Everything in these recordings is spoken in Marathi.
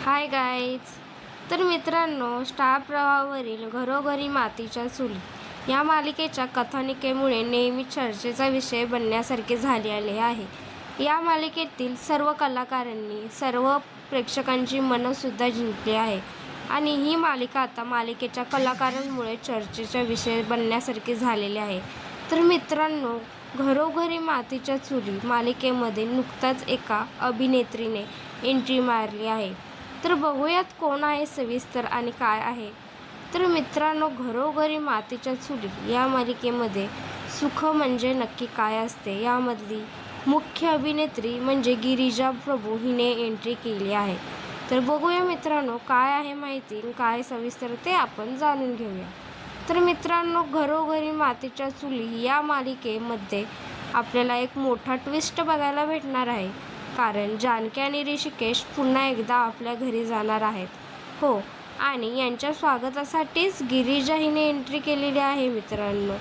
Hi guys. तर मित्रांनो, स्टार प्रवाहावरील घरोघरी मातीच्या चुली या मालिकेच्या कथानिकेमुळे नेहमी चर्चेचा विषय बनण्यासारखे झालेले आहे. या मालिकेतील सर्व कलाकारांनी सर्व प्रेक्षकांची मनंसुद्धा जिंकली आहे आणि ही मालिका आता मालिकेच्या कलाकारांमुळे चर्चेचा विषय बनण्यासारखे झालेले आहे. तर मित्रांनो, घरोघरी मातीच्या चुली मालिकेमध्ये नुकताच एका अभिनेत्रीने एंट्री मारली आहे. तर बघूयात कोण आहे सविस्तर आणि काय आहे. तर मित्रांनो, घरोघरी मातीच्या चुली या मालिकेमध्ये सुख म्हणजे नक्की काय असते यामधली मुख्य अभिनेत्री म्हणजे गिरिजा प्रभू हिने एंट्री केली आहे. तर बघूया मित्रांनो काय आहे माहिती, काय सविस्तर ते आपण जाणून घेऊया. तर मित्रांनो, घरोघरी मातीच्या चुली या मालिकेमध्ये आपल्याला एक मोठा ट्विस्ट बघायला भेटणार आहे. कारण जानकी आणि ऋषिकेश पुन्हा एकदा आपल्या घरी जाणार आहेत. हो, आणि यांच्या स्वागतासाठीच गिरिजा हिने एंट्री केलेली आहे मित्रांनो.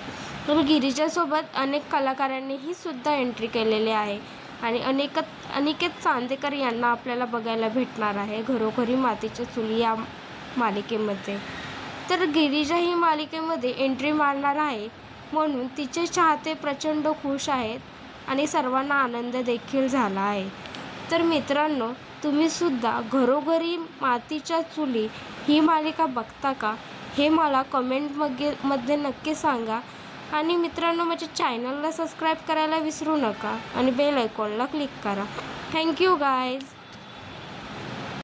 तर गिरिजासोबत अनेक कलाकारांनीही सुद्धा एंट्री केलेली आहे आणि अनिकेत चांदेकर यांना आपल्याला बघायला भेटणार आहे घरोघरी मातीच्या चुली या मालिकेमध्ये. तर गिरिजा ही मालिकेमध्ये एंट्री मारणार आहे म्हणून तिचे चाहते प्रचंड खुश आहेत आणि सर्वांना आनंद देखील झाला आहे. तर मित्रांनो, तुम्ही सुद्धा घरोघरी मातीच्या चुली ही मालिका बघता का हे मला कमेंटमध्ये नक्की सांगा. आणि मित्रांनो, माझ्या चॅनलला सबस्क्राईब करायला विसरू नका आणि बेल आयकॉनला क्लिक करा. Thank you guys.